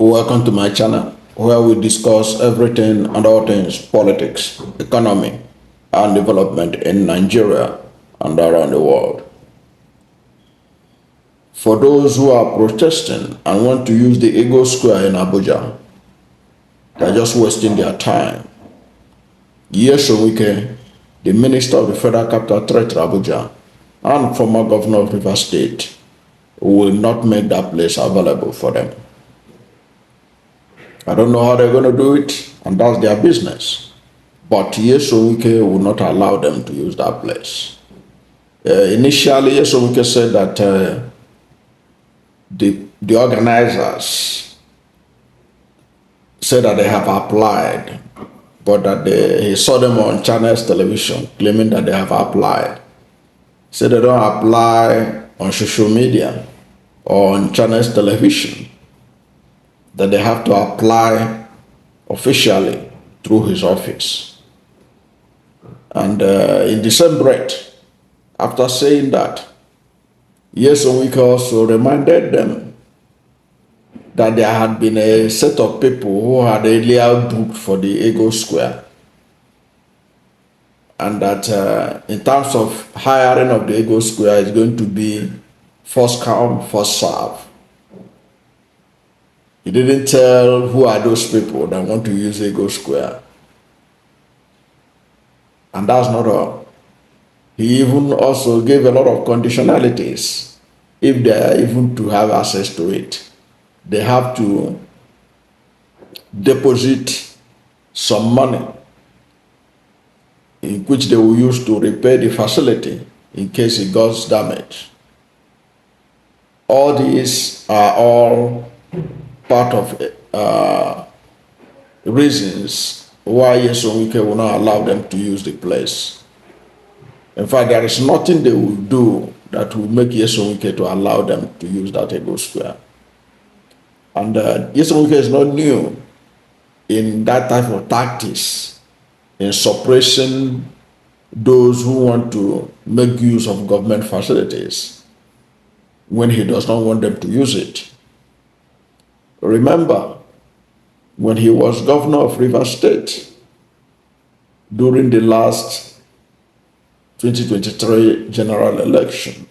Welcome to my channel where we discuss everything and all things politics, economy, and development in Nigeria and around the world. For those who are protesting and want to use the Eagles Square in Abuja, they're just wasting their time. Nyesom Wike, the Minister of the Federal Capital Territory Abuja and former Governor of Rivers State, will not make that place available for them. I don't know how they're going to do it, and that's their business. But Nyesom Wike will not allow them to use that place. Initially, Nyesom Wike said that the organizers said that they have applied, but that he saw them on Channels television claiming that they have applied. Said they don't apply on social media or on Channels television, that they have to apply officially through his office. And in the same breath, after saying that, Nyesom Wike also reminded them that there had been a set of people who had earlier booked for the Eagles Square, and that in terms of hiring of the Eagles Square is going to be first come, first serve. He didn't tell who are those people that want to use Eagles Square. And that's not all. He even also gave a lot of conditionalities. If they are even to have access to it, they have to deposit some money in which they will use to repair the facility in case it goes damaged. All these are all part of reasons why Nyesom Wike will not allow them to use the place. In fact, there is nothing they will do that will make Nyesom Wike to allow them to use that Eagles Square. And Nyesom Wike is not new in that type of tactics, in suppressing those who want to make use of government facilities when he does not want them to use it. Remember, when he was governor of Rivers State during the last 2023 general election,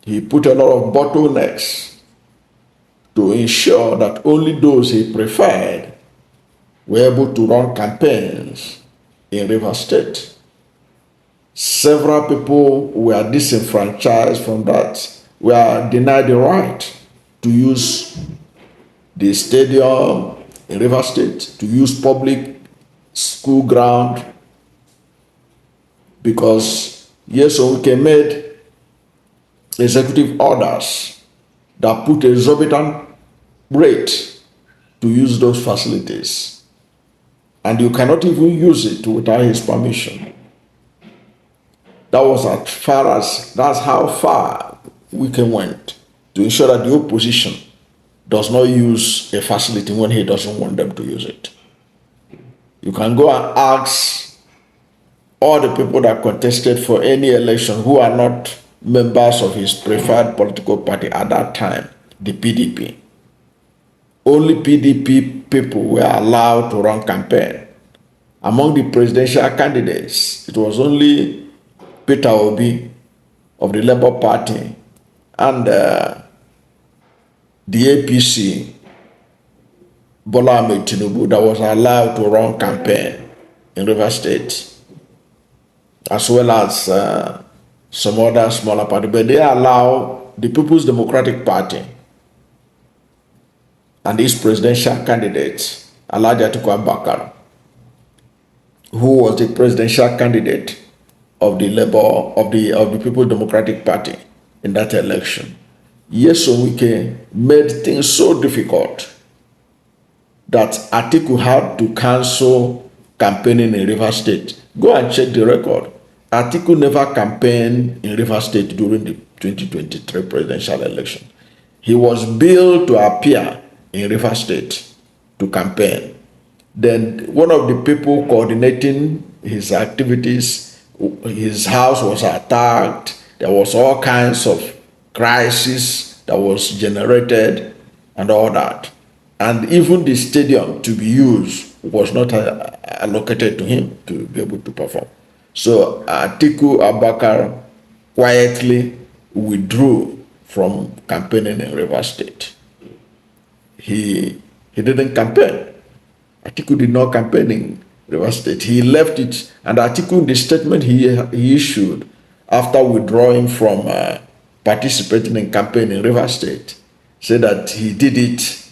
he put a lot of bottlenecks to ensure that only those he preferred were able to run campaigns in Rivers State. Several people were disenfranchised from that, were denied the right to use the stadium in Rivers State, to use public school ground, because Nyesom Wike made executive orders that put exorbitant rate to use those facilities, and you cannot even use it without his permission. That's how far Wike went to ensure that the opposition does not use a facility when he doesn't want them to use it. You can go and ask all the people that contested for any election who are not members of his preferred political party at that time, the PDP. Only PDP people were allowed to run campaign. Among the presidential candidates, it was only Peter Obi of the Labour Party and the APC, Bola Ahmed Tinubu, that was allowed to run campaign in Rivers State, as well as some other smaller parties. But they allow the People's Democratic Party and its presidential candidate, Alhaji Atiku Abubakar, who was the presidential candidate of the the People's Democratic Party in that election. Nyesom Wike made things so difficult that Atiku had to cancel campaigning in Rivers State. Go and check the record. Atiku never campaigned in Rivers State during the 2023 presidential election. He was billed to appear in Rivers State to campaign. Then one of the people coordinating his activities, his house was attacked. There was all kinds of crisis that was generated and all that. And even the stadium to be used was not allocated to him to be able to perform. So Atiku Abubakar quietly withdrew from campaigning in Rivers State. He didn't campaign. Atiku did not campaign in Rivers State. He left it, and Atiku, in the statement he issued after withdrawing from participating in campaign in Rivers State, said that he did it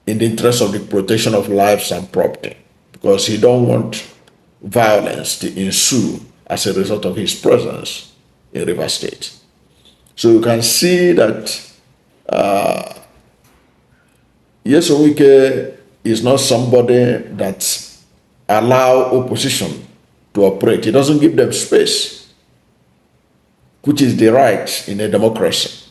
in the interest of the protection of lives and property, because he don't want violence to ensue as a result of his presence in Rivers State. So you can see that Nyesom Wike is not somebody that allow opposition to operate. He doesn't give them space, which is the right in a democracy.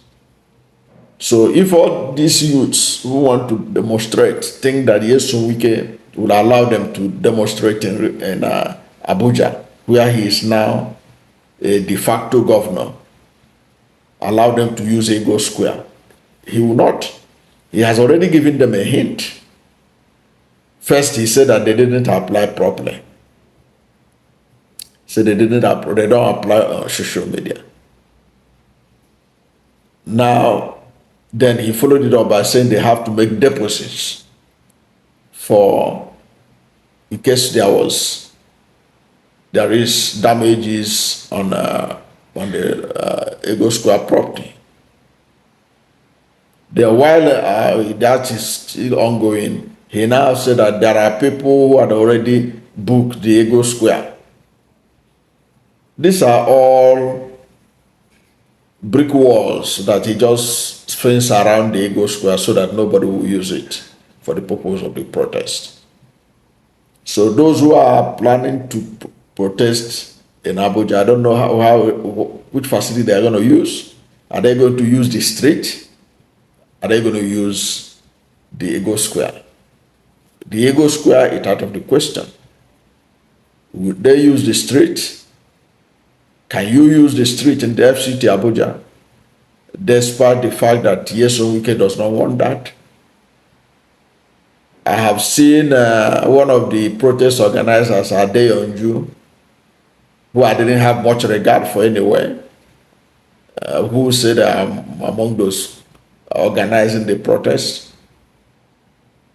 So if all these youths who want to demonstrate think that Nyesom Wike will allow them to demonstrate in Abuja, where he is now a de facto governor, allow them to use Eagles Square, he will not. He has already given them a hint. First, he said that they didn't apply properly. So they don't apply on social media. Now, then he followed it up by saying they have to make deposits for, in case there is damages on the Eagles Square property. Then while that is still ongoing, he now said that there are people who had already booked the Eagles Square. These are all brick walls that he just fence around the Eagles Square so that nobody will use it for the purpose of the protest. So those who are planning to protest in Abuja, I don't know which facility they are going to use. Are they going to use the street? Are they going to use the Eagles Square? The Eagles Square is out of the question. Would they use the street? Can you use the street in the FCT Abuja, despite the fact that Nyesom Wike does not want that? I have seen one of the protest organizers, Adeyanju, who I didn't have much regard for anyway, who said I'm among those organizing the protest.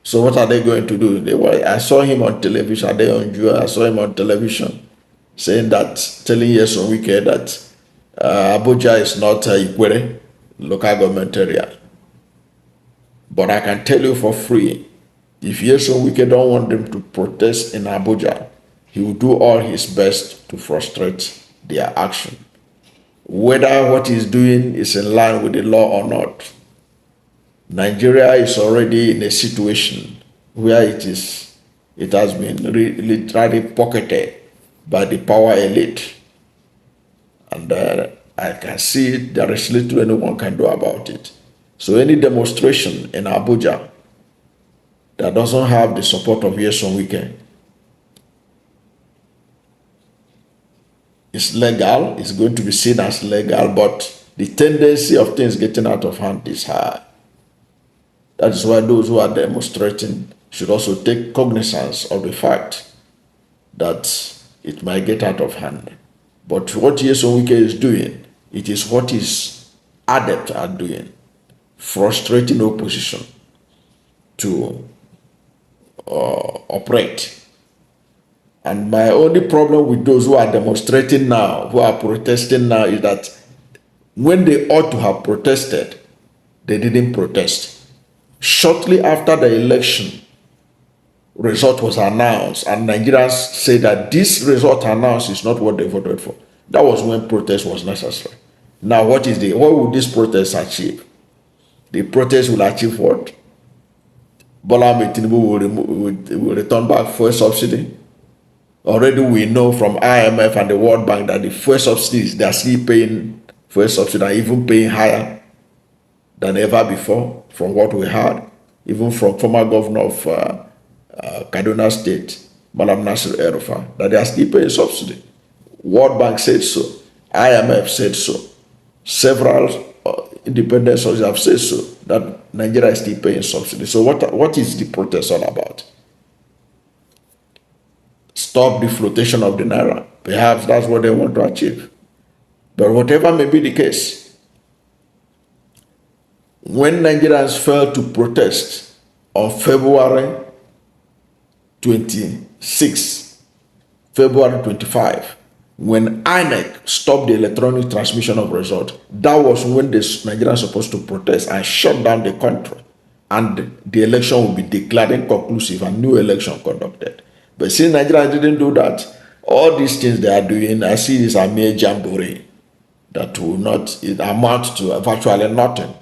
So what are they going to do? I saw him on television, Adeyanju, I saw him on television saying that, telling Nyesom Wike that Abuja is not Ikwere local government area. But I can tell you for free, if Nyesom Wike don't want them to protest in Abuja, he will do all his best to frustrate their action. Whether what he's doing is in line with the law or not, Nigeria is already in a situation where it has been literally pocketed by the power elite. And I can see there is little anyone can do about it. So any demonstration in Abuja that doesn't have the support of Nyesom Wike is legal, it's going to be seen as legal, but the tendency of things getting out of hand is high. That is why those who are demonstrating should also take cognizance of the fact that it might get out of hand. But what Nyesom Wike is doing, it is what is adept at doing, frustrating opposition to operate. And my only problem with those who are demonstrating now, who are protesting now, is that when they ought to have protested, they didn't protest. Shortly after the election result was announced, and Nigerians said that this result announced is not what they voted for, that was when protest was necessary. Now, what will this protest achieve? The protest will achieve what? Bola Ahmed Tinubu will return back fuel subsidy. Already we know from IMF and the World Bank that the fuel subsidies, they are still paying fuel subsidy and even paying higher than ever before, from what we heard, even from former governor of Kaduna State, Malam Nasir El-Rufai, that they are still paying subsidy. World Bank said so. IMF said so. Several independent sources have said so, that Nigeria is still paying subsidy. So what is the protest all about? Stop the flotation of the naira. Perhaps that's what they want to achieve. But whatever may be the case, when Nigerians failed to protest on February 26, February 25, when INEC stopped the electronic transmission of results, that was when the Nigerians supposed to protest and shut down the country, and the election will be declared inconclusive and new election conducted. But since Nigeria didn't do that, all these things they are doing, I see is a mere jamboree that will not amount to virtually nothing,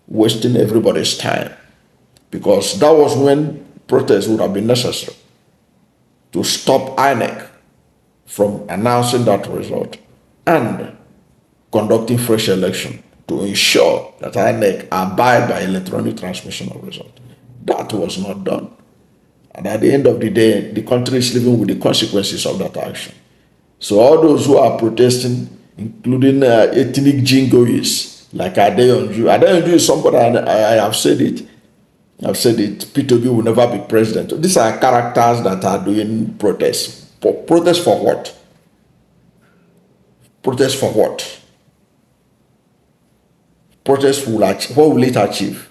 wasting everybody's time. Because that was when protests would have been necessary to stop INEC from announcing that result and conducting fresh election to ensure that INEC abide by electronic transmission of result. That was not done. And at the end of the day, the country is living with the consequences of that action. So all those who are protesting, including ethnic jingoists like Adeyonju. Adeyonju is somebody, I have said it. I've said it, P2B will never be president. These are characters that are doing protests. Protest for what? Protest for what? Protest will achieve, what will it achieve?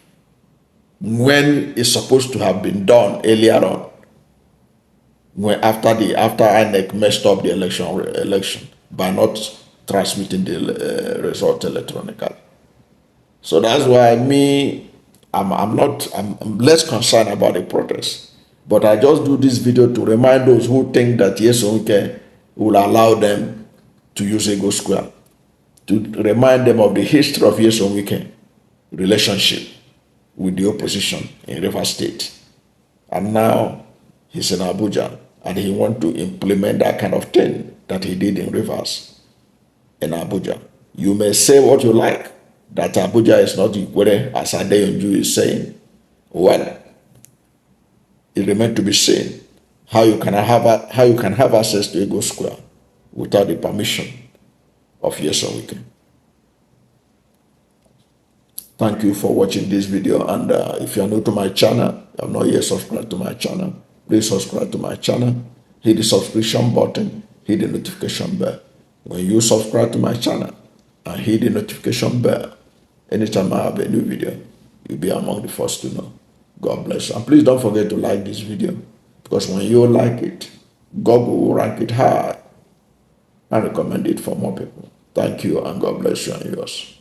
When it's supposed to have been done earlier on, when after INEC messed up the election by not transmitting the result electronically. So that's why I'm less concerned about the protest. But I just do this video to remind those who think that Nyesom Wike will allow them to use Eagles Square, to remind them of the history of Nyesom Wike relationship with the opposition in Rivers State. And now he's in Abuja and he wants to implement that kind of thing that he did in Rivers in Abuja. You may say what you like, that Abuja is not Ikwere, as Adeyonju is saying. Well, it remains to be seen how you can have access to Eagles Square without the permission of Nyesom Wike. Thank you for watching this video, and if you are new to my channel, you have not yet subscribed to my channel, please subscribe to my channel, hit the subscription button, hit the notification bell. When you subscribe to my channel and hit the notification bell, anytime I have a new video, you'll be among the first to know. God bless you. And please don't forget to like this video, because when you like it, Google will rank it high and recommend it for more people. Thank you, and God bless you and yours.